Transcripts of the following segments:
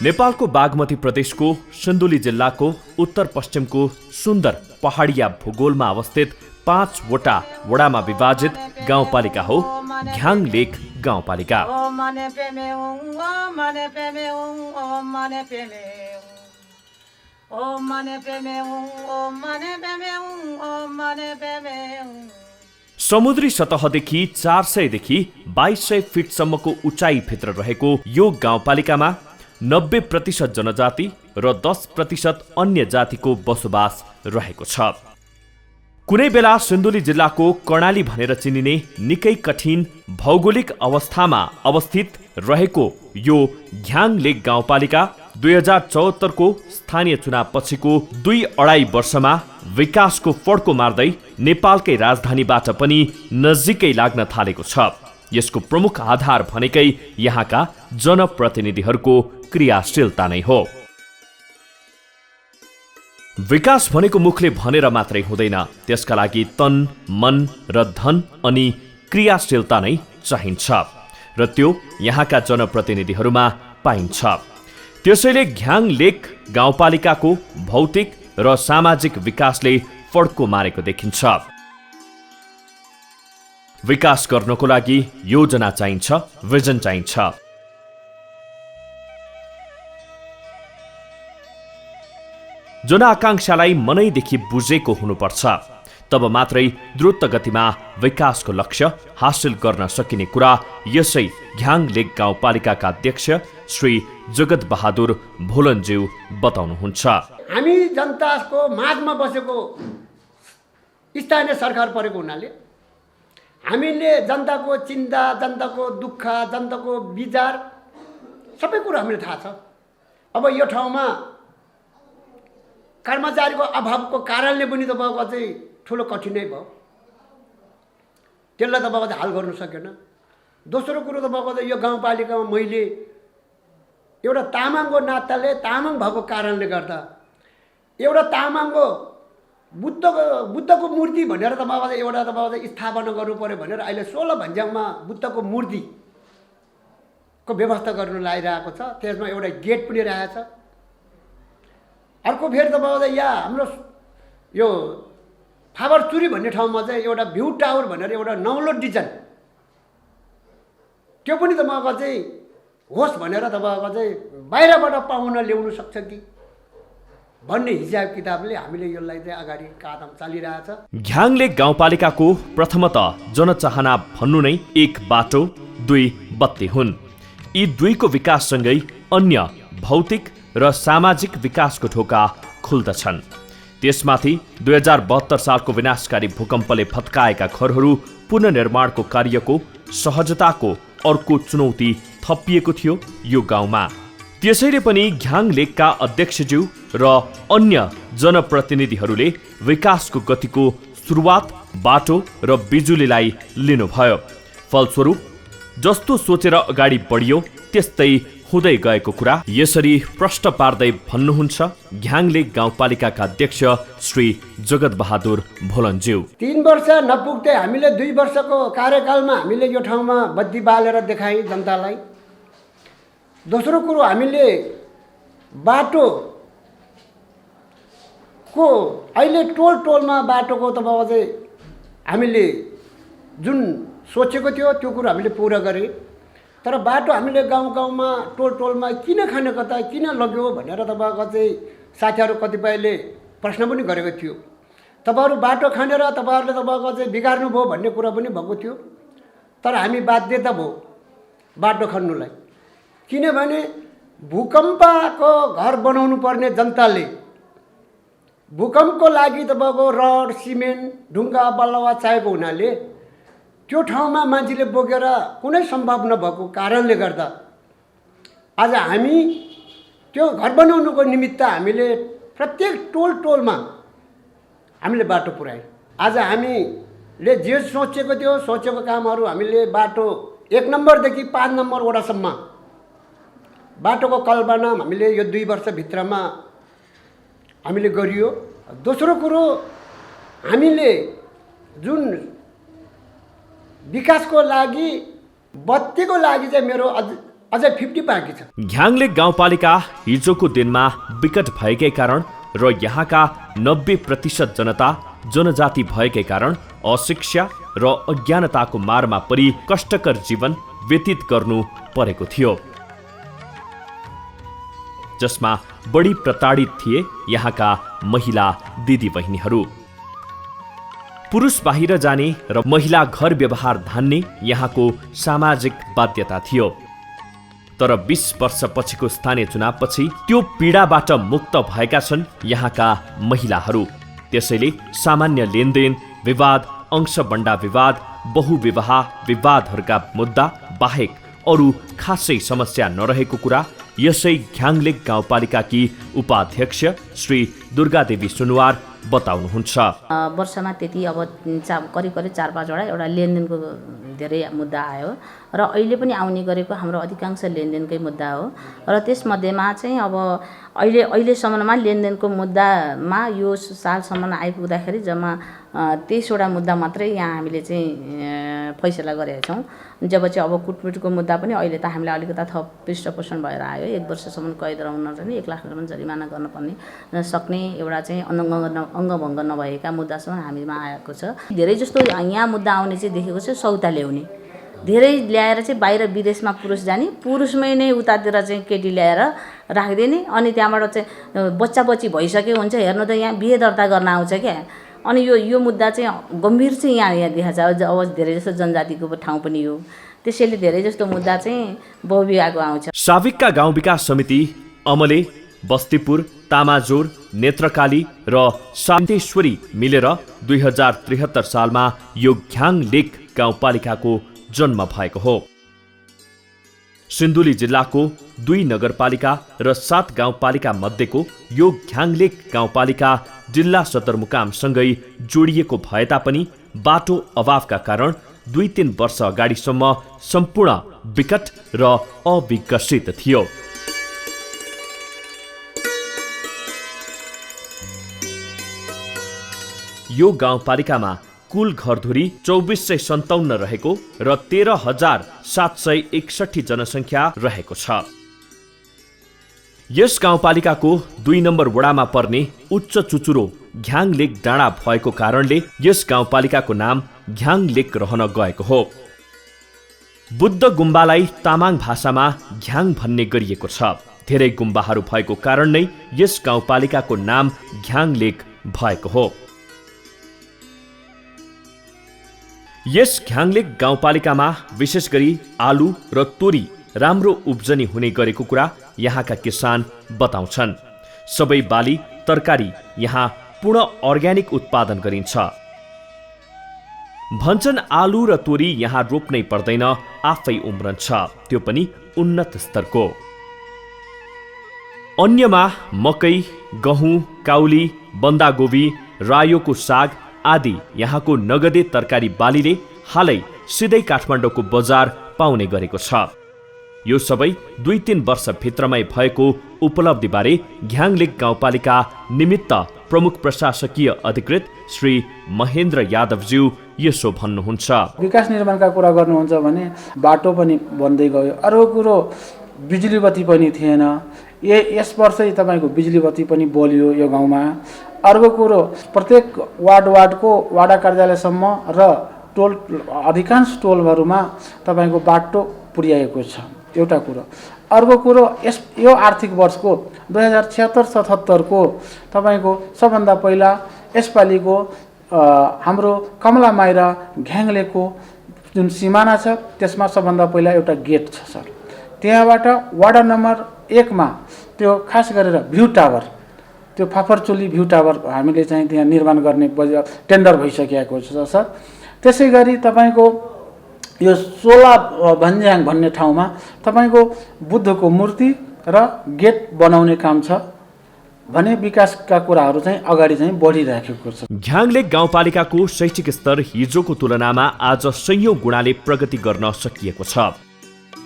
नेपालको बागमती प्रदेशको सिन्धुली जिल्लाको उत्तर पश्चिमको सुन्दर पहाडिया भूगोलमा अवस्थित 5 वटा वडामा विभाजित गाउँपालिका हो घ्याङ लेक गाउँपालिका। समुद्री सतहदेखि 400 देखि 2200 फिटसम्मको उचाइभित्र रहेको यो गाउँपालिकामा 90% जनजाति र 10% अन्य जातिको बसोबास रहेको छ। कुनै बेला सिन्धुली जिल्लाको कर्णाली भनेर चिनिने निकै कठिन भौगोलिक अवस्थामा अवस्थित रहेको यो घ्याङ लेक गाउँपालिका 2074 को स्थानीय चुनाव पछिको 2-2.5 वर्षमा विकासको फड्को मार्दै नेपालकै राजधानीबाट पनि नजिकै लाग्न थालेको छ। यसको प्रमुख आधार भनेकै यहाँका जनप्रतिनिधिहरूको क्रियाशीलता नै हो। विकास भनेको मुखले भनेर मात्रै हुँदैन, त्यसका लागि तन, मन र धन अनि क्रियाशीलता नै चाहिन्छ र त्यो यहाँका जनप्रतिनिधिहरूमा पाइन्छ। त्यसैले घ्याङ लेक गाउँपालिकाको भौतिक र सामाजिक विकासले फड्को मारेको देखिन्छ। विकास गर्नको लागि योजना चाहिन्छ, भिजन चाहिन्छ। जनआकांक्षालाई मनैदेखि बुझेको हुनुपर्छ, तब मात्रै द्रुत गतिमा विकासको लक्ष्य हासिल गर्न सकिने कुरा यसै घ्याङ लेक गाउँपालिकाका अध्यक्ष श्री जगत बहादुर भोलनज्यू बताउनुहुन्छ। हामी जनताको माझमा बसेको स्थानीय सरकार परेको हुनाले हामीले जनताको चिन्ता, जनताको दुःख, जनताको विचार सबै कुरा हामीले थाहा छ। अब यो ठाउँमा कर्मचारीको अभावको कारणले पनि तपाईँको चाहिँ ठुलो कठिनाइ भयो, त्यसलाई तपाईँको चाहिँ हाल गर्नु सकेन। दोस्रो कुरो तपाईँको चाहिँ यो गाउँपालिकामा मैले एउटा तामाङको नाताले, तामाङ भएको कारणले गर्दा एउटा तामाङको बुद्धको मूर्ति भनेर तपाईँको एउटा तपाईँको स्थापना गर्नु पर्यो भनेर अहिले 16 भन्ज्याङमा बुद्धको मूर्तिको व्यवस्था गर्नु लागिरहेको छ। त्यसमा एउटा गेट पनि रहेछ। अर्को फेरि तपाईँको यहाँ हाम्रो यो फाबरचुरी भन्ने ठाउँमा चाहिँ एउटा भ्यू टावर भनेर एउटा नौलो डिजाइन, त्यो पनि तपाईँको चाहिँ होस् भनेर तपाईँको चाहिँ बाहिरबाट पाउन ल्याउनु सक्छ कि भन्ने हिसाब किताबले हामीले यसलाई चाहिँ अगाडि कदम चलिरहेछ। घ्याङ लेक गाउँपालिकाको प्रथमतः जनचाहना भन्नु नै 1 बाटो 2 बत्ती हुन्। यी दुईको विकाससँगै अन्य भौतिक र सामाजिक विकासको ढोका खुल्दछन्। त्यसमाथि 2072 सालको विनाशकारी भूकम्पले भत्काएका घरहरू पुनर्निर्माणको कार्यको सहजताको अर्को चुनौती थपिएको थियो यो गाउँमा। त्यसैले पनि घ्याङ लेकका अध्यक्षज्यू र अन्य जनप्रतिनिधिहरूले विकासको गतिको सुरुवात बाटो र बिजुलीलाई लिनुभयो। फलस्वरूप जस्तो सोचेर अगाडि बढियो त्यस्तै हुँदै गएको कुरा यसरी प्रश्न पार्दै भन्नुहुन्छ घ्याङ लेक गाउँपालिकाका अध्यक्ष श्री जगत बहादुर भोलनज्यू। 3 वर्ष नपुग्दै हामीले 2 वर्षको कार्यकालमा हामीले यो ठाउँमा बत्ती बालेर देखाइ जनतालाई। दोस्रो कुरो हामीले बाटोको अहिले टोलमा बाटोको तपाईँको चाहिँ हामीले जुन सोचेको थियो त्यो कुरो हामीले पुरा गरे। तर बाटो हामीले गाउँमा टोलमा किन खाने कता किन लग्यो भनेर तपाईँको चाहिँ साथीहरू कतिपयले प्रश्न पनि गरेको थियो। तपाईँहरू बाटो खानेर तपाईँहरूले तपाईँको चाहिँ बिगार्नु भयो भन्ने कुरा पनि भएको थियो। तर हामी बाध्यता भयो बाटो खन्नुलाई, किनभने भूकम्पको घर बनाउनु पर्ने जनताले भूकम्पको लागि तपाईँको रड, सिमेन्ट, ढुङ्गा, बलुवा चाहिएको हुनाले त्यो ठाउँमा मान्छेले बोकेर कुनै सम्भव नभएको कारणले गर्दा आज हामी त्यो घर बनाउनुको निमित्त हामीले प्रत्येक टोलमा हामीले बाटो पुर्यायौँ। आज हामीले जे सोचेको कामहरू हामीले बाटो 1 नम्बरदेखि 5 नम्बर वडासम्म बाटोको कल्पना हामीले यो 2 वर्षभित्रमा हामीले गरियो। दोस्रो कुरो हामीले जुन विकासको लागि बत्तीको लागि चाहिँ मेरो अझै 50 बाँकी छ। घ्याङलेक गाउँपालिका हिजोको दिनमा विकट भएकै कारण र यहाँका 90% जनता जनजाति भएकै कारण अशिक्षा र अज्ञानताको मारमा परि कष्टकर जीवन व्यतीत गर्नु परेको थियो, जसमा बढी प्रताडित थिए यहाँका महिला दिदीबहिनीहरू। पुरुष बाहिर जाने र महिला घर व्यवहार धान्ने यहाँको सामाजिक बाध्यता थियो। तर 20 वर्षपछिको स्थानीय चुनावपछि त्यो पीडाबाट मुक्त भएका छन् यहाँका महिलाहरू। त्यसैले सामान्य लेनदेन विवाद, अंशबण्डा विवाद, बहुविवाह विवादहरूका मुद्दा बाहेक अरू खासै समस्या नरहेको कुरा यसै घ्याङलेक गाउँपालिकाकी उपाध्यक्ष श्री दुर्गादेवी सुनुवार बताउनुहुन्छ। वर्षमा त्यति अब करिब 4-5 वटा एउटा लेनदेनको धेरै मुद्दा आयो र अहिले पनि आउने गरेको हाम्रो अधिकांश लेनदेनकै मुद्दा हो र त्यसमध्येमा चाहिँ अब अहिलेसम्ममा लेनदेनको मुद्दामा यो सालसम्म आइपुग्दाखेरि जम्मा 23 वटा मुद्दा मात्रै यहाँ हामीले चाहिँ फैसला गरेका छौँ। जब चाहिँ अब कुटपिटको मुद्दा पनि अहिले त हामीलाई अलिकता थप पृष्ठपोषण भएर आयो। 1 वर्षसम्म कैद रहन चाहिँ 1 लाखसम्म जरिमाना गर्नुपर्ने सक्ने एउटा चाहिँ अङ्गभङ्ग नभएका मुद्दासम्म हामीमा आएको छ। धेरै जस्तो यहाँ मुद्दा आउने चाहिँ देखेको छ सौता ल्याउने, धेरै ल्याएर चाहिँ बाहिर विदेशमा पुरुष जाने, पुरुषमै नै उतातिर चाहिँ केटी ल्याएर राखिदिने, अनि त्यहाँबाट चाहिँ बच्चा भइसक्यो हुन्छ, हेर्नु त यहाँ बिहे दर्ता गर्न आउँछ क्या। अनि यो मुद्दा चाहिँ गम्भीर चाहिँ यहाँ देखाएको छ। अब धेरै जस्तो जनजातिको ठाउँ पनि हो, त्यसैले धेरै जस्तो मुद्दा चाहिँ बहुविवाहको आउँछ। साविकका गाउँ विकास समिति अमले, बस्तीपुर, तामाजोर, नेत्रकाली र शान्तेश्वरी मिलेर 2073 सालमा यो घ्याङलेक गाउँपालिकाको जन्म भएको हो। सिन्धुली जिल्लाको 2 नगरपालिका र 7 गाउँपालिका मध्येको यो घ्याङलेक गाउँपालिका जिल्ला सदरमुकामसँगै जोडिएको भए तापनि बाटो अभावका कारण 2-3 वर्ष अगाडिसम्म सम्पूर्ण विकट र अविकसित थियो। यो गाउँपालिकामा कुल घरधुरी 2457 रहेको र 13,761 जनसङ्ख्या रहेको छ। यस गाउँपालिकाको 2 नम्बर वडामा पर्ने उच्च चुचुरो घ्याङलेक डाँडा भएको कारणले यस गाउँपालिकाको नाम घ्याङलेक रहन गएको हो। बुद्ध गुम्बालाई तामाङ भाषामा घ्याङ भन्ने गरिएको छ। धेरै गुम्बाहरू भएको कारण नै यस गाउँपालिकाको नाम घ्याङलेक भएको हो। यस घ्याङलेक गाउँपालिकामा विशेष गरी आलु र तोरी राम्रो उब्जनी हुने गरेको कुरा यहाँका किसान बताउँछन्। सबै बाली तरकारी यहाँ पूर्ण अर्ग्यानिक उत्पादन गरिन्छ। भन्छन् आलु र तोरी यहाँ रोप्नै पर्दैन, आफै उम्रन्छ, त्यो पनि उन्नत स्तरको। अन्यमा मकै, गहुँ, काउली, बन्दागोबी, रायोको साग आदि यहाँको नगदे तरकारी बालीले हालै सिधै काठमाडौँको बजार पाउने गरेको छ। यो सबै 2-3 वर्षभित्रमै भएको उपलब्धिबारे घ्याङलेक गाउँपालिका निमित्त प्रमुख प्रशासकीय अधिकृत श्री महेन्द्र यादवज्यू यसो भन्नुहुन्छ। विकास निर्माणका कुरा गर्नुहुन्छ भने बाटो पनि बन्दै गयो। अर्को कुरो बिजुली बत्ती पनि थिएन। यस वर्षै तपाईँको बिजुली बत्ती पनि बलियो यो गाउँमा। अर्को कुरो प्रत्येक वार्डको वाडा कार्यालयसम्म र टोल अधिकांश टोलहरूमा तपाईँको बाटो पुर्याएको छ, एउटा कुरो। अर्को कुरो यो आर्थिक वर्षको 2076-77 को तपाईँको सबभन्दा पहिला यसपालिको हाम्रो कमला माइरा घ्याङलेको जुन सिमाना छ त्यसमा सबभन्दा पहिला एउटा गेट छ सर। त्यहाँबाट वाडा नम्बर 1 मा त्यो खास गरेर भ्यू टावर, त्यो फाफरचोली भ्यू टावर हामीले चाहिँ त्यहाँ निर्माण गर्ने टेन्डर भइसकेको छ सर। त्यसै गरी तपाईँको यो 16 भन्ज्याङ भन्ने ठाउँमा तपाईँको बुद्धको मूर्ति र गेट बनाउने काम छ भने विकासका कुराहरू चाहिँ अगाडि चाहिँ बढिरहेको छ। घ्याङलेक गाउँपालिकाको शैक्षिक स्तर हिजोको तुलनामा आज सयौं गुणाले प्रगति गर्न सकिएको छ।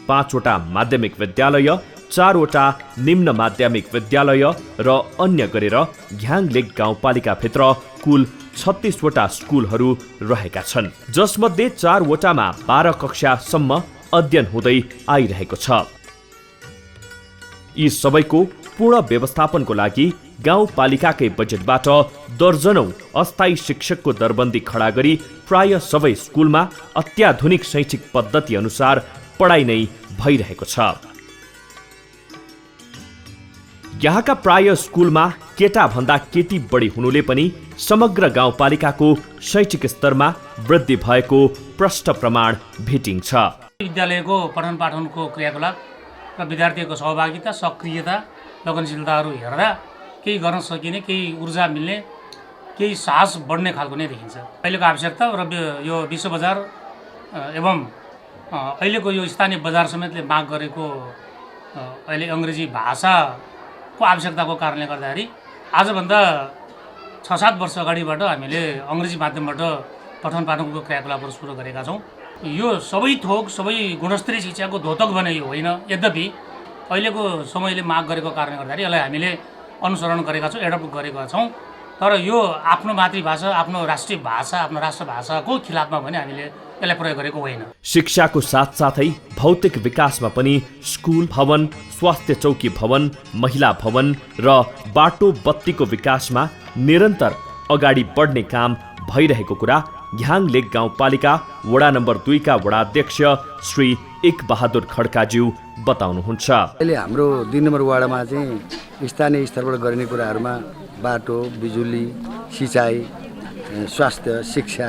5 वटा माध्यमिक विद्यालय, 4 वटा निम्न माध्यमिक विद्यालय र अन्य गरेर घ्याङलेक गाउँपालिकाभित्र कुल 36 वटा स्कुलहरू रहेका छन्, जसमध्ये 4 वटामा 12 कक्षासम्म अध्ययन हुँदै आइरहेको छ। यी सबैको पूर्ण व्यवस्थापनको लागि गाउँपालिकाकै बजेटबाट दर्जनौं अस्थायी शिक्षकको दरबन्दी खडा गरी प्राय सबै स्कुलमा अत्याधुनिक शैक्षिक पद्धति अनुसार पढाइ नै भइरहेको छ। यहाँका प्राय स्कुलमा केटा भन्दा केटी बढी हुनुले पनि समग्र गाउँपालिकाको शैक्षिक स्तरमा वृद्धि भएको प्रष्ट प्रमाण भेटिन्छ। विद्यालयको पठन पाठनको क्रियाकलाप र विद्यार्थीको सहभागिता, सक्रियता, लगनशीलताहरू हेर्दा केही गर्न सकिने, केही ऊर्जा मिल्ने, केही साहस बढ्ने खालको नै देखिन्छ। अहिलेको आवश्यकता र यो विश्व बजार एवं अहिलेको यो स्थानीय बजार समेतले माग गरेको अहिले अङ्ग्रेजी भाषाको आवश्यकताको कारणले गर्दाखेरि आजभन्दा 6-7 वर्ष अगाडिबाट हामीले अङ्ग्रेजी माध्यमबाट पठन पाठनको क्रियाकलापहरू सुरु गरेका छौँ। यो सबै थोक, सबै गुणस्तरीय शिक्षाको द्योतक भने यो होइन। यद्यपि अहिलेको समयले माग गरेको कारणले गर्दाखेरि यसलाई हामीले अनुसरण गरेका छौँ, एडप्ट गरेका छौँ। तर यो आफ्नो मातृभाषा, आफ्नो राष्ट्रिय भाषा, आफ्नो राष्ट्रभाषाको खिलाफमा भने हामीले यसलाई प्रयोग गरेको होइन। शिक्षाको साथसाथै भौतिक विकासमा पनि स्कुल भवन, स्वास्थ्य चौकी भवन, महिला भवन र बाटो बत्तीको विकासमा निरन्तर अगाडि बढ्ने काम भइरहेको कुरा घ्याङ लेक गाउँपालिका वडा नम्बर 2 का वडाध्यक्ष श्री एक बहादुर खड्काज्यू बताउनुहुन्छ। अहिले हाम्रो 2 नम्बर वार्डमा चाहिँ स्थानीय स्तरबाट गरिने कुराहरूमा बाटो, बिजुली, सिँचाइ, स्वास्थ्य, शिक्षा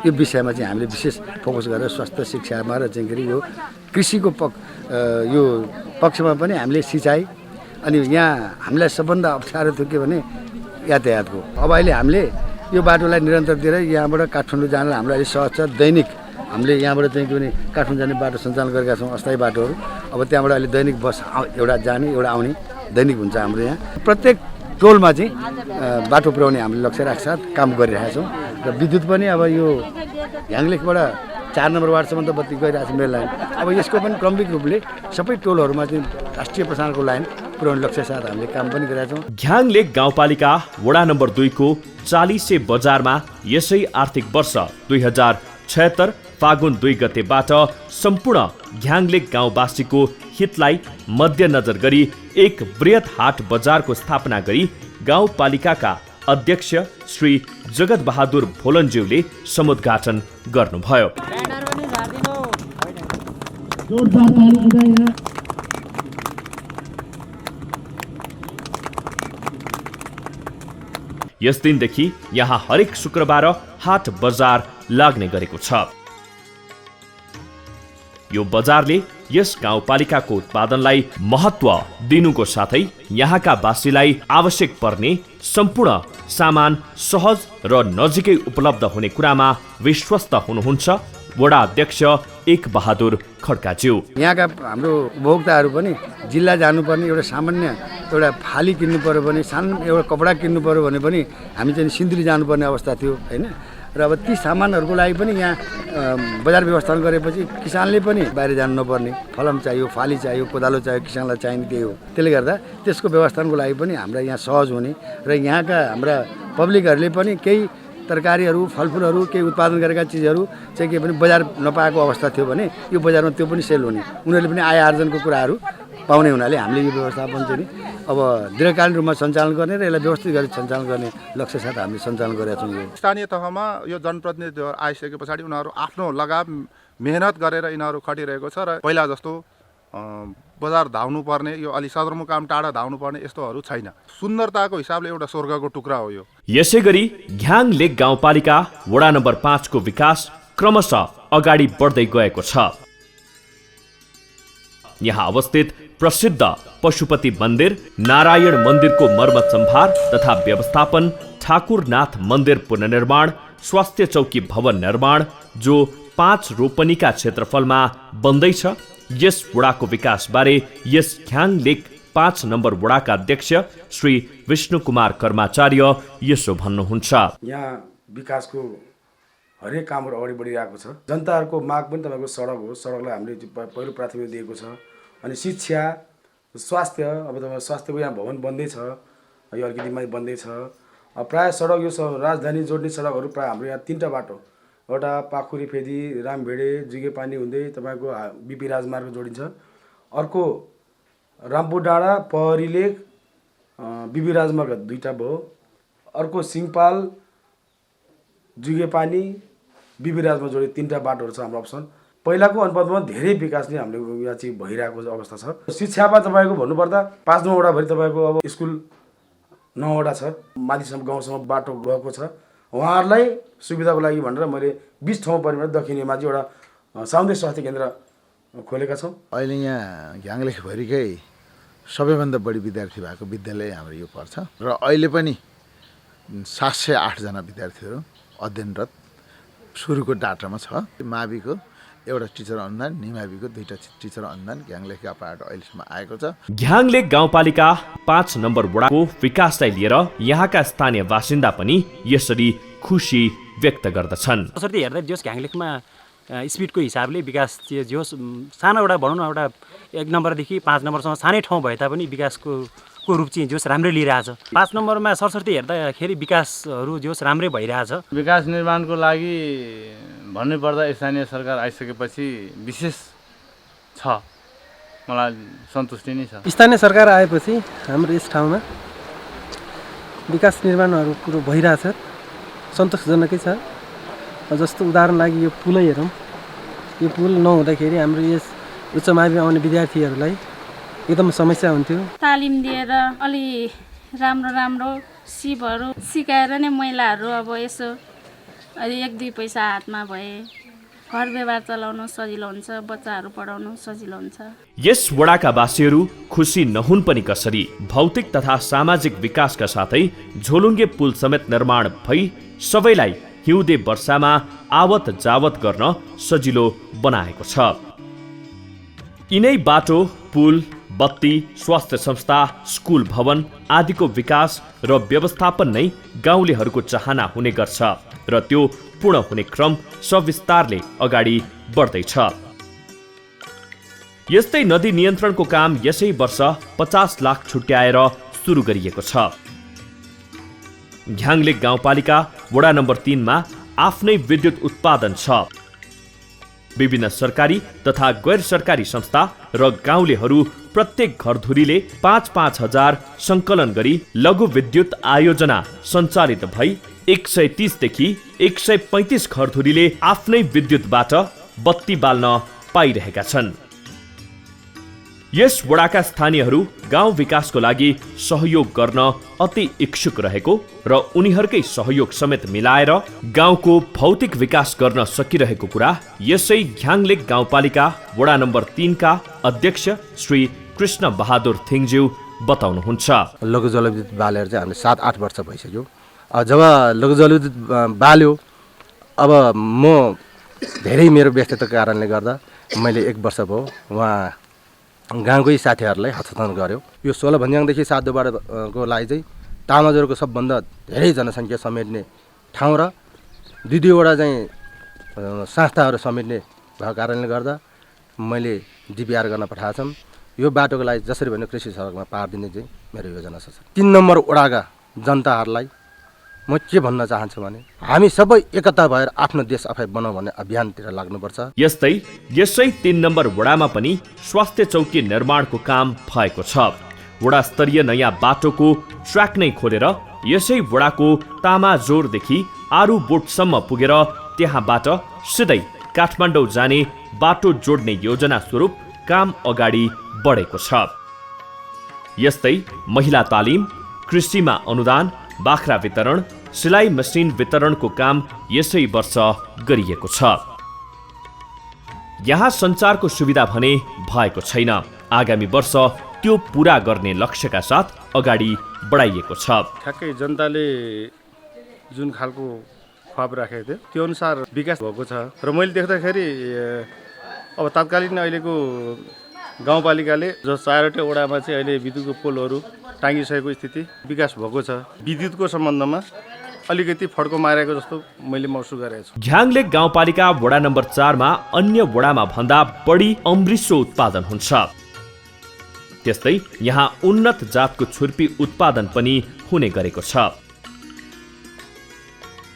यो विषयमा चाहिँ हामीले विशेष फोकस गरेर स्वास्थ्य शिक्षामा र चाहिँ यो कृषिको यो पक्षमा पनि हामीले सिँचाइ, अनि यहाँ हामीलाई सबभन्दा अप्ठ्यारो थियो के भने यातायातको। अब अहिले हामीले यो बाटोलाई निरन्तर दिएर यहाँबाट काठमाडौँ जान हामीलाई अहिले सहज छ। दैनिक हामीले यहाँबाट चाहिँ के भने काठमाडौँ जाने बाटो सञ्चालन गरेका छौँ, अस्थायी बाटोहरू। अब त्यहाँबाट अहिले दैनिक बस एउटा जाने एउटा आउने दैनिक हुन्छ हाम्रो यहाँ। प्रत्येक टोलमा चाहिँ बाटो पुर्याउने हामीले लक्ष्य राखेर काम गरिरहेका छौँ। र विद्युत पनि अब यो ह्याङलेकबाट 4 नम्बर वार्डसम्म त बत्ती गइरहेको छ मेन लाइन। अब यसको पनि क्रमिक रूपले सबै टोलहरूमा चाहिँ राष्ट्रिय प्रसारणको लाइन पुर्याउने लक्ष्य साथ हामीले काम पनि गरेका छौँ। घ्याङ लेक गाउँपालिका वडा नम्बर 2 को 40 बजारमा यसै आर्थिक वर्ष 2076 फागुन 2 गतेबाट सम्पूर्ण घ्याङ लेक गाउँवासीको हितलाई मध्यनजर गरी एक बृहत हाट बजारको स्थापना गरी गाउँपालिकाका अध्यक्ष श्री जगत बहादुर भोलनज्यूले समुद्घाटन गर्नुभयो। यस दिनदेखि यहाँ हरेक शुक्रबार हाट बजार लाग्ने गरेको छ। यो बजारले यस गाउँपालिकाको उत्पादनलाई महत्व दिनुको साथै यहाँका वासीलाई आवश्यक पर्ने सम्पूर्ण सामान सहज र नजिकै उपलब्ध हुने कुरामा विश्वस्त हुनुहुन्छ वडा अध्यक्ष एक बहादुर खड्काज्यू। यहाँका हाम्रो उपभोक्ताहरू पनि जिल्ला जानुपर्ने एउटा सामान्य एउटा फाली किन्नु पर्यो भने, सानो एउटा कपडा किन्नु पर्यो भने पनि हामी चाहिँ सिन्धुली जानुपर्ने अवस्था थियो होइन। र अब ती सामानहरूको लागि पनि यहाँ बजार व्यवस्थापन गरेपछि किसानले पनि बाहिर जानु नपर्ने, फलम चाहियो, फाली चाहियो, कोदालो चाहियो, किसानलाई चाहिने त्यही हो। त्यसले गर्दा त्यसको व्यवस्थापनको लागि पनि हाम्रा यहाँ सहज हुने र यहाँका हाम्रा पब्लिकहरूले पनि केही तरकारीहरू, फलफुलहरू, केही उत्पादन गरेका चिजहरू चाहिँ के पनि बजार नपाएको अवस्था थियो भने यो बजारमा त्यो पनि सेल हुने, उनीहरूले पनि आय आर्जनको कुराहरू पाउने हुनाले हामीले यो व्यवस्थापन चाहिँ अब दीर्घकालीन रूपमा सञ्चालन गर्ने र यसलाई व्यवस्थित गरी सञ्चालन गर्ने लक्ष्य साथ हामीले सञ्चालन गरेका छौँ। यो स्थानीय तहमा यो जनप्रतिनिधिहरू आइसके पछाडि उनीहरू आफ्नो लगाम मेहनत गरेर यिनीहरू खटिरहेको छ र पहिला जस्तो बजार धाउनु पर्ने, यो अलि सदरमुकाम टाढा धाउनु पर्ने यस्तोहरू छैन। सुन्दरताको हिसाबले एउटा स्वर्गको टुक्रा हो यो। यसै गरी घ्याङ लेक गाउँपालिका वडा नम्बर 5 को विकास क्रमशः अगाडि बढ्दै गएको छ। यहाँ अवस्थित प्रसिद्ध पशुपति मन्दिर, नारायण मन्दिरको मर्मत सम्भार तथा व्यवस्थापन, ठाकुरनाथ मन्दिर पुनर्निर्माण, स्वास्थ्य चौकी भवन निर्माण जो 5 रोपनीका क्षेत्रफलमा बन्दैछ, यस वडाको विकासबारे यस घ्याङ लेक 5 नम्बर वडाका अध्यक्ष श्री विष्णु कुमार कर्माचार्य यसो भन्नुहुन्छ। यहाँ विकासको हरेक कामहरू अगाडि बढिरहेको छ। जनताहरूको माग पनि तपाईँको सडक हो, सडकलाई हामीले पहिलो प्राथमिकता दिएको छ। अनि शिक्षा, स्वास्थ्य, अब तपाईँ स्वास्थ्यको यहाँ भवन बन्दैछ, यो अलिकति माथि बन्दैछ। प्रायः सडक यो राजधानी जोड्ने सडकहरू प्रायः हाम्रो यहाँ 3टा बाटो, एउटा पाखुरी फेदी रामभेडे जुगे पानी हुँदै तपाईँको बिपी राजमार्ग जोडिन्छ। अर्को रामपुर डाँडा पहरी लेक बिबी राजमार्ग 2टा भयो, अर्को सिङपाल जुगेपानी बिबी राजमार्ग जोडी 3टा बाटोहरू छ हाम्रो अप्सन। पहिलाको अनुपातमा धेरै विकास नै हामीले यहाँ चाहिँ भइरहेको अवस्था छ। शिक्षामा तपाईँको भन्नुपर्दा 5-9 वटाभरि तपाईँको अब स्कुल 9 वटा छ, माथिसम्म गाउँसम्म बाटो गएको छ। उहाँहरूलाई सुविधाको लागि भनेर मैले 20 ठाउँ परिमाण दक्षिणमा चाहिँ एउटा सामुदायिक स्वास्थ्य केन्द्र खोलेका छौँ। अहिले यहाँ घ्याङलेखभरिकै सबैभन्दा बढी विद्यार्थी भएको विद्यालय हाम्रो यो पर्छ र अहिले पनि 708 जना विद्यार्थीहरू अध्ययनरत सुरुको डाटामा छ। माविको एउटा टिचर अनुदान, निमाविको 2टा टिचर अनुदान घ्याङलेखका पार्ट अहिलेसम्म आएको छ। घ्याङलेक गाउँपालिका 5 नम्बर वडाको विकासलाई लिएर यहाँका स्थानीय बासिन्दा पनि यसरी खुसी व्यक्त गर्दछन्। कसरी हेर्दा जोस् घ्याङलेखमा स्पिडको हिसाबले विकास जोस् सानो एउटा भनौँ न एउटा 1 नम्बरदेखि 5 नम्बरसम्म सानै ठाउँ भए तापनि विकासको रूप चाहिँ जोस् राम्रै लिइरहेछ। 5 नम्बरमा सरसर्ती हेर्दाखेरि विकासहरू जोस् राम्रै भइरहेछ। विकास निर्माणको लागि भन्नुपर्दा स्थानीय सरकार आइसकेपछि विशेष छ, मलाई सन्तुष्टि नै छ। स्थानीय सरकार आएपछि हाम्रो यस ठाउँमा विकास निर्माणहरू कुरो भइरहेछ, सन्तोषजनकै छ। जस्तो उदाहरण लागि यो पुलै हेरौँ, यो पुल नहुँदाखेरि हाम्रो यस उच्च मावि आउने विद्यार्थीहरूलाई एकदम समस्या हुन्थ्यो। तालिम दिएर अलि राम्रो सिपहरू सिकाएर नै महिलाहरू अब यसो अलि 1-2 पैसा हातमा भए घर व्यवहार चलाउनु सजिलो हुन्छ, बच्चाहरू पढाउनु सजिलो हुन्छ। यस वडाका वासीहरू खुसी नहुन् पनि कसरी? भौतिक तथा सामाजिक विकासका साथै झोलुङ्गे पुल समेत निर्माण भई सबैलाई हिउँदे वर्षामा आवत जावत गर्न सजिलो बनाएको छ। यिनै बाटो, पुल, बत्ती, स्वास्थ्य संस्था, स्कुल भवन आदिको विकास र व्यवस्थापन नै गाउँलेहरूको चाहना हुने गर्छ र त्यो पूर्ण हुने क्रम सविस्तारले अगाडि बढ्दैछ। यस्तै नदी नियन्त्रणको काम यसै वर्ष 50 लाख छुट्याएर सुरु गरिएको छ। घ्याङलेक गाउँपालिका वडा नम्बर 3 मा आफ्नै विद्युत उत्पादन छ। विभिन्न सरकारी तथा गैर सरकारी संस्था र गाउँलेहरू प्रत्येक घरधुरीले 5-5 हजार सङ्कलन गरी लघु विद्युत आयोजना सञ्चालित भई 130 देखि 135 घरधुरीले आफ्नै विद्युतबाट बत्ती बाल्न पाइरहेका छन्। यस वडाका स्थानीयहरू गाउँ विकासको लागि सहयोग गर्न अति इच्छुक रहेको र उनीहरूकै सहयोग समेत मिलाएर गाउँको भौतिक विकास गर्न सकिरहेको कुरा यसै घ्याङलेक गाउँपालिका वडा नम्बर 3 का अध्यक्ष श्री कृष्ण बहादुर थिङज्यू बताउनुहुन्छ। लघु जलविद्युत बालेर चाहिँ हामीले 7-8 वर्ष भइसक्यो। जब लघु जलविद्युत बाल्यो, अब म धेरै मेरो व्यस्तताको कारणले गर्दा मैले 1 वर्ष भयो उहाँ गाउँकै साथीहरूलाई हस्तान्तरण गर्यो। यो 16 भन्ज्याङदेखि 7 दोबाराको लागि चाहिँ तामाजोरको सबभन्दा धेरै जनसङ्ख्या समेट्ने ठाउँ र 2-2वटा चाहिँ संस्थाहरू समेट्ने भएको कारणले गर्दा मैले डिपिआर गर्न पठाएको छौँ। यो बाटोको लागि जसरी भने कृषि सडकमा पार दिने चाहिँ मेरो योजना छ। 3 नम्बर वडाका जनताहरूलाई म के भन्न चाहन्छु भने हामी सबै एकता भएर आफ्नो देश आफै बनाऊ भन्ने अभियानतिर लाग्नुपर्छ। यसै 3 नम्बर वडामा पनि स्वास्थ्य चौकी निर्माणको काम भएको छ। वडा स्तरीय नयाँ बाटोको ट्र्याक नै खोलेर यसै वडाको तामाजोरदेखि आरू बोटसम्म पुगेर त्यहाँबाट सिधै काठमाडौँ जाने बाटो जोड्ने योजना स्वरूप काम अगाडि बढेको छ। यस्तै महिला तालिम, कृषिमा अनुदान, बाख्रा वितरण, सिलाइ मसिन वितरणको काम यसै वर्ष गरिएको छ। यहाँ सञ्चारको सुविधा भने भएको छैन। आगामी वर्ष त्यो पूरा गर्ने लक्ष्यका साथ अगाडि बढाइएको छ। ठ्याक्कै जनताले जुन खालको ख्वाब राखेको थियो त्यो अनुसार विकास भएको छ र मैले देख्दाखेरि अब तत्कालीन अहिलेको गाउँपालिकाले जो 4वटै वडामा चाहिँ अहिले विद्युतको पोलहरू टाँगिसकेको स्थिति विकास भएको छ। विद्युतको सम्बन्धमा अलिकति फड्को मारेको जस्तो मैले महसुस गरेको छु। घ्याङलेक गाउँपालिका वडा नम्बर 4 मा अन्य वडामा भन्दा बढी अमृसो उत्पादन हुन्छ। त्यस्तै यहाँ उन्नत जातको छुर्पी उत्पादन पनि हुने गरेको छ।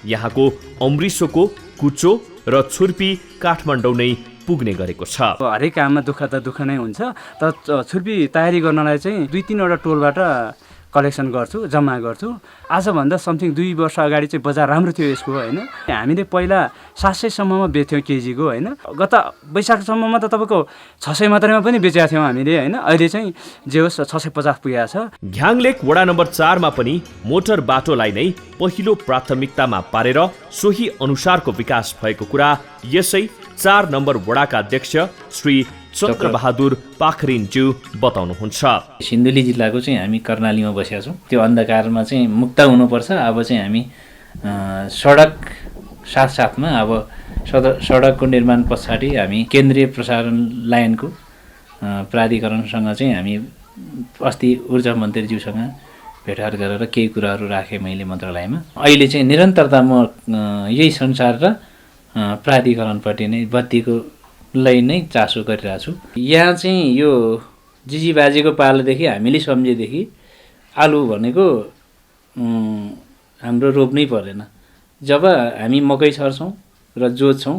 यहाँको अमृसोको कुचो र छुर्पी काठमाडौँ नै पुग्ने गरेको छ। हरेक काममा दुःख त दुःख नै हुन्छ, तर छुर्पी तयारी गर्नलाई चाहिँ 2-3 वटा टोलबाट कलेक्सन गर्छु, जम्मा गर्छु। आजभन्दा समथिङ 2 वर्ष अगाडि चाहिँ बजार राम्रो थियो यसको होइन। हामीले पहिला 700 सम्ममा बेच्थ्यौँ केजीको होइन। गत वैशाखसम्ममा त तपाईँको 600 मात्रैमा पनि बेचेका थियौँ हामीले होइन। अहिले चाहिँ जे होस् 650 पुगेको छ। घ्याङलेक वडा नम्बर 4 मा पनि मोटर बाटोलाई नै पहिलो प्राथमिकतामा पारेर सोही अनुसारको विकास भएको कुरा यसै 4 नम्बर वडाका अध्यक्ष श्री चन्द्रबहादुर पाखरिनज्यू बताउनुहुन्छ। सिन्धुली जिल्लाको चाहिँ हामी कर्णालीमा बसेका छौँ। त्यो अन्धकारमा चाहिँ मुक्त हुनुपर्छ। अब चाहिँ हामी सडक साथसाथमा अब सडकको निर्माण पछाडि हामी केन्द्रीय प्रसारण लाइनको प्राधिकरणसँग चाहिँ हामी अस्ति ऊर्जा मन्त्रीज्यूसँग भेटघाट गरेर केही कुराहरू राखेँ मैले मन्त्रालयमा। अहिले चाहिँ निरन्तरता म यही संसार र प्राधिकरणपट्टि नै बत्तीको लाई नै चासो गरिरहेको छु। यहाँ चाहिँ यो जिजी बाजेको पालोदेखि हामीले सम्झेदेखि आलु भनेको हाम्रो रोप्नै परेन। जब हामी मकै छर्छौँ र जोत्छौँ,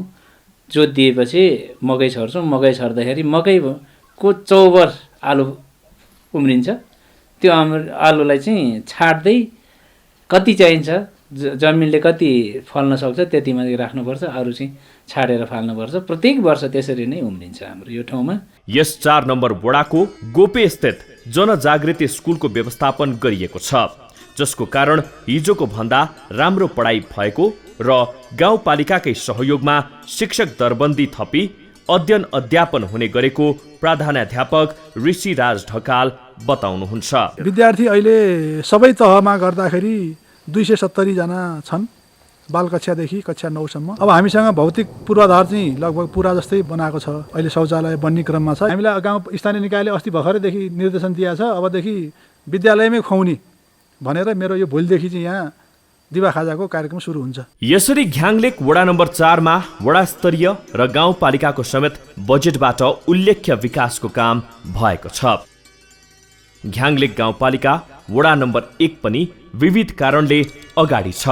जोत दिएपछि मकै छर्छौँ, मकै छर्दाखेरि मकैको चौबर आलु उम्रिन्छ। त्यो आलुलाई चाहिँ छाड्दै कति चाहिन्छ, जमिनले कति फल्न सक्छ त्यति मात्रै राख्नुपर्छ, अरू चाहिँ छाडेर फाल्नुपर्छ। प्रत्येक वर्ष त्यसरी नै उम्रिन्छ हाम्रो यो ठाउँमा। यस 4 नम्बर वडाको गोपे स्थित जनजागृति स्कुलको व्यवस्थापन गरिएको छ, जसको कारण हिजोको भन्दा राम्रो पढाइ भएको र गाउँपालिकाकै सहयोगमा शिक्षक दरबन्दी थपी अध्ययन अध्यापन हुने गरेको प्रधानाध्यापक ऋषिराज ढकाल बताउनुहुन्छ। विद्यार्थी अहिले सबै तहमा गर्दाखेरि 270 जना छन्, बाल कक्षादेखि कक्षा 9 सम्म। अब हामीसँग भौतिक पूर्वाधार चाहिँ लगभग पुरा जस्तै बनाएको छ। अहिले शौचालय बन्ने क्रममा छ। हामीलाई गाउँ स्थानीय निकायले अस्ति भर्खरैदेखि निर्देशन दिएको छ, अबदेखि विद्यालयमै खुवाउने भनेर मेरो यो भोलिदेखि चाहिँ यहाँ दिवा खाजाको कार्यक्रम सुरु हुन्छ। यसरी घ्याङलेक वडा नम्बर 4 मा वडा स्तरीय र गाउँपालिकाको समेत बजेटबाट उल्लेख्य विकासको काम भएको छ। घ्याङलेक गाउँपालिका वडा नम्बर 1 पनि विविध कारणले अगाडि छ।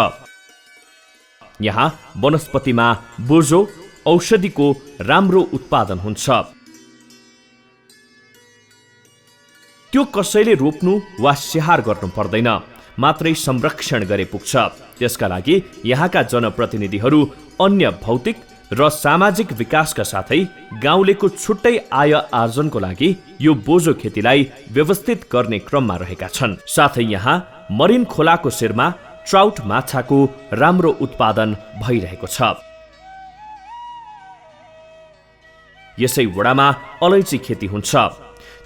यहाँ वनस्पतिमा बोझो औषधिको राम्रो उत्पादन हुन्छ। त्यो कसैले रोप्नु वा स्याहार गर्नु पर्दैन, मात्रै संरक्षण गरे पुग्छ। त्यसका लागि यहाँका जनप्रतिनिधिहरू अन्य भौतिक र सामाजिक विकासका साथै गाउँलेको छुट्टै आय आर्जनको लागि यो बोझो खेतीलाई व्यवस्थित गर्ने क्रममा रहेका छन्। साथै यहाँ मरिन खोलाको शिरमा ट्राउट माछाको राम्रो उत्पादन भइरहेको छ। यसै वडामा अलैँची खेती हुन्छ।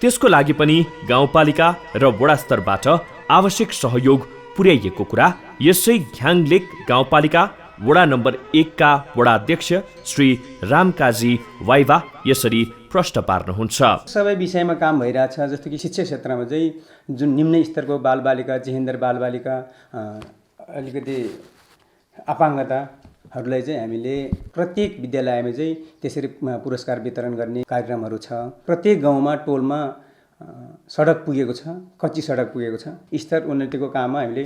त्यसको लागि पनि गाउँपालिका र वडा स्तरबाट आवश्यक सहयोग पुर्याइएको कुरा यसै घ्याङलेक गाउँपालिका वडा नम्बर 1 का वडा अध्यक्ष श्री रामकाजी वाइवा यसरी प्रश्न पार्नुहुन्छ। सबै विषयमा काम भइरहेछ। जस्तो कि शिक्षा क्षेत्रमा चाहिँ जुन निम्न स्तरको बालबालिका, जेहेन्दर बालबालिका, अलिकति अपाङ्गताहरूलाई चाहिँ हामीले प्रत्येक विद्यालयमा चाहिँ त्यसरी पुरस्कार वितरण गर्ने कार्यक्रमहरू छ। प्रत्येक गाउँमा टोलमा सडक पुगेको छ, कच्ची सडक पुगेको छ। स्तर उन्नतिको काममा हामीले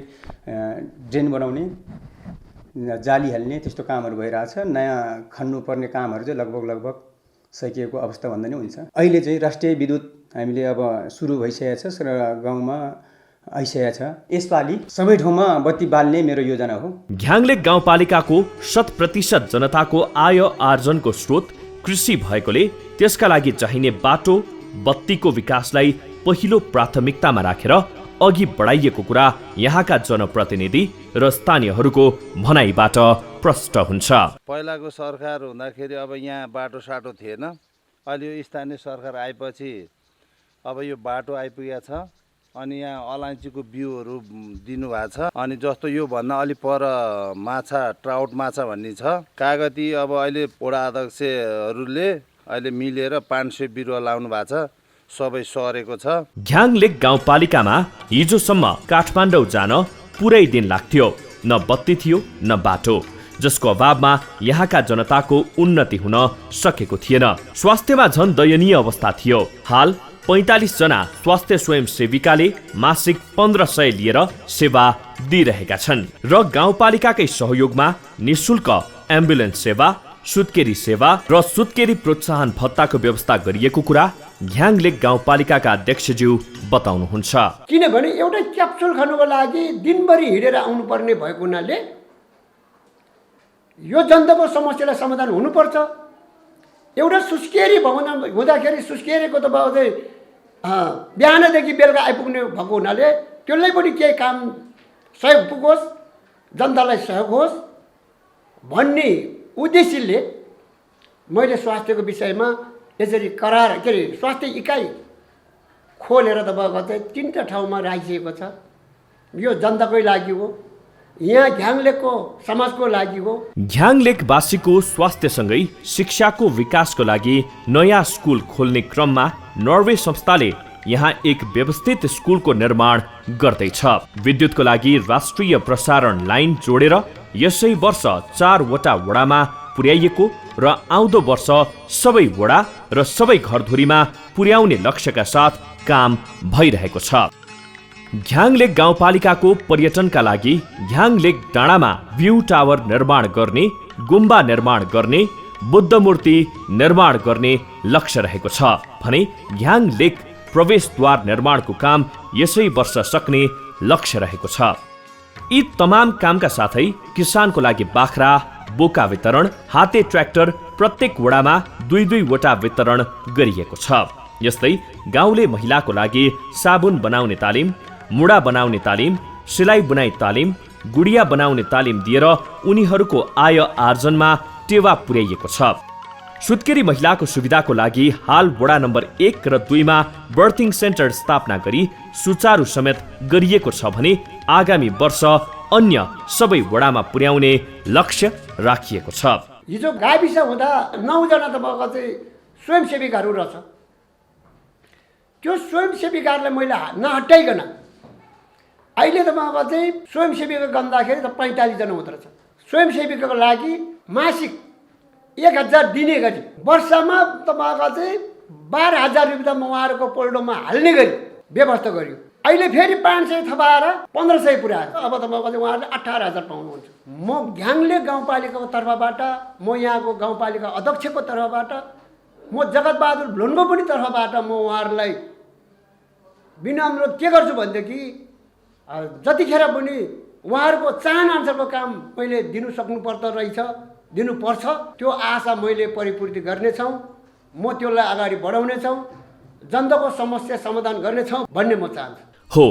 ड्रेन बनाउने, जाली हाल्ने त्यस्तो कामहरू भइरहेछ। नयाँ खन्नुपर्ने कामहरू चाहिँ लगभग सकिएको अवस्था भन्दा नै हुन्छ। अहिले चाहिँ राष्ट्रिय विद्युत हामीले अब सुरु भइसकेको छ र गाउँमा आइसकेको छ। यसपालि सबै ठाउँमा बत्ती बाल्ने मेरो योजना हो। घ्याङलेक गाउँपालिकाको 100% जनताको आय आर्जनको स्रोत कृषि भएकोले त्यसका लागि चाहिने बाटो बत्तीको विकासलाई पहिलो प्राथमिकतामा राखेर अघि बढाइएको कुरा यहाँका जनप्रतिनिधि र स्थानीयहरूको भनाइबाट प्रष्ट हुन्छ। पहिलाको सरकार हुँदाखेरि अब यहाँ बाटो साटो थिएन। अहिले यो स्थानीय सरकार आएपछि अब यो बाटो आइपुगेको छ। अनि यहाँ अलैँचीको बिउहरू दिनुभएको छ। अनि जस्तो यो भन्दा अलि पर माछा, ट्राउट माछा भन्ने छ। कागती अब अहिले वडा अध्यक्षहरूले अहिले मिलेर 500 बिरुवा लाउनु भएको छ। सबै सरेको छ। घ्याङलेक गाउँपालिकामा हिजोसम्म काठमाडौँ जान पुरै दिन लाग्थ्यो। न बत्ती थियो न बाटो, जसको अभावमा यहाँका जनताको उन्नति हुन सकेको थिएन। स्वास्थ्यमा झन दयनीय अवस्था थियो। हाल 45 जना स्वास्थ्य स्वयंसेविकाले मासिक 1500 लिएर सेवा दिइरहेका छन् र गाउँपालिकाकै सहयोगमा निशुल्क एम्बुलेन्स सेवा, सुत्केरी सेवा र सुत्केरी प्रोत्साहन भत्ताको व्यवस्था गरिएको कुरा घ्याङलेक गाउँपालिकाका अध्यक्षज्यू बताउनुहुन्छ। किनभने एउटा क्याप्सुल खानुको लागि दिनभरि हिँडेर आउनुपर्ने भएको हुनाले यो जनताको समस्यालाई समाधान हुनुपर्छ। एउटा सुस्केरी हुँदाखेरि सुस्केरीको त भाउ चाहिँ बिहानदेखि बेलुका आइपुग्ने भएको हुनाले त्यसलाई पनि केही काम सहयोग पुगोस्, जनतालाई सहयोग होस् भन्ने उद्देश्यले मैले स्वास्थ्यको विषयमा यसरी करार के अरे स्वास्थ्य इकाइ खोलेर तपाईँको चाहिँ 3टा ठाउँमा राखिएको छ। यो जनताकै लागि हो, यहाँ घ्याङलेकको समाजको लागि हो। घ्याङलेकवासीको स्वास्थ्यसँगै शिक्षाको विकासको लागि नयाँ स्कुल खोल्ने क्रममा नर्वे संस्थाले यहाँ एक व्यवस्थित स्कुलको निर्माण गर्दैछ। विद्युतको लागि राष्ट्रिय प्रसारण लाइन जोडेर यसै वर्ष 4वटा वडामा पुर्याइएको र आउँदो वर्ष सबै वडा र सबै घरधुरीमा पुर्याउने लक्ष्यका साथ काम भइरहेको छ। घ्याङलेक गाउँपालिकाको पर्यटनका लागि घ्याङलेक डाँडामा भ्यू टावर निर्माण गर्ने, गुम्बा निर्माण गर्ने, बुद्ध मूर्ति निर्माण गर्ने लक्ष्य रहेको छ भने घ्याङलेक प्रवेशद्वार निर्माणको काम यसै वर्ष सक्ने लक्ष्य रहेको छ। यी तमाम कामका साथै किसानको लागि बाख्रा, बोका वितरण, हाते ट्र्याक्टर प्रत्येक वडामा 2-2वटा वितरण गरिएको छ। यस्तै गाउँले महिलाको लागि साबुन बनाउने तालिम, मुडा बनाउने तालिम, सिलाइ बुनाइ तालिम, गुडिया बनाउने तालिम दिएर उनीहरूको आय आर्जनमा टेवा पुर्याइएको छ। सुत्केरी महिलाको सुविधाको लागि हाल वडा नम्बर 1 र 2 मा बर्थिङ सेन्टर स्थापना गरी सुचारू समेत गरिएको छ भने आगामी वर्ष अन्य सबै वडामा पुर्याउने लक्ष्य राखिएको छ। हिजो गाविस हुँदा 9 जना तपाईँको चाहिँ स्वयंसेविकाहरू रहेछ। त्यो स्वयंसेविकाहरूलाई मैले नहटाइकन अहिले तपाईँको चाहिँ स्वयंसेविका गन्दाखेरि त 45 जना हुँदो रहेछ। स्वयंसेविकाको लागि मासिक 1000 दिने गरी वर्षमा तपाईँको चाहिँ 12,000 रुपियाँ म उहाँहरूको पोल्डोमा हाल्ने गरी व्यवस्था गरियो। अहिले फेरि 500 थपाएर 1500 पुर्यायो। अब तपाईँको चाहिँ उहाँहरूले 18,000 पाउनुहुन्छ। म घ्याङलेक गाउँपालिकाको तर्फबाट, म यहाँको गाउँपालिका अध्यक्षको तर्फबाट, म जगतबहादुर भ्लोनको पनि तर्फबाट म उहाँहरूलाई विनम्र के गर्छु भनेदेखि जतिखेर पनि उहाँहरूको चाहना अनुसारको काम मैले दिनु सक्नुपर्दो रहेछ, दिनुपर्छ। त्यो आशा मैले परिपूर्ति गर्नेछौँ, म त्यसलाई अगाडि बढाउनेछौँ, जनताको समस्या समाधान गर्नेछौँ भन्ने म चाहन्छु। हो,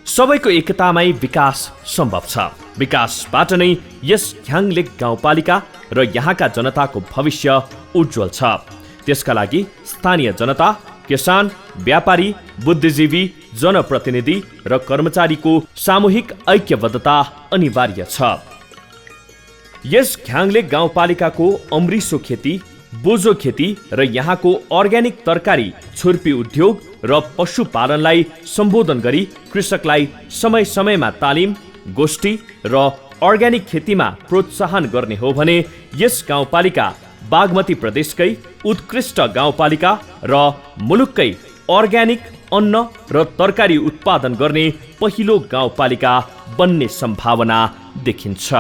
सबैको एकतामै विकास सम्भव छ। विकासबाट नै यस घ्याङलेक गाउँपालिका र यहाँका जनताको भविष्य उज्जवल छ। त्यसका लागि स्थानीय जनता, किसान, व्यापारी, बुद्धिजीवी, जनप्रतिनिधि र कर्मचारीको सामूहिक ऐक्यबद्धता अनिवार्य छ। यस घ्याङलेक गाउँपालिकाको अमृसो खेती, बोझो खेती र यहाँको अर्ग्यानिक तरकारी, छुर्पी उद्योग र पशुपालनलाई सम्बोधन गरी कृषकलाई समय समयमा तालिम, गोष्ठी र अर्ग्यानिक खेतीमा प्रोत्साहन गर्ने हो भने यस गाउँपालिका बागमती प्रदेशकै उत्कृष्ट गाउँपालिका र मुलुककै अर्ग्यानिक अन्न र तरकारी उत्पादन गर्ने पहिलो गाउँपालिका बन्ने सम्भावना देखिन्छ।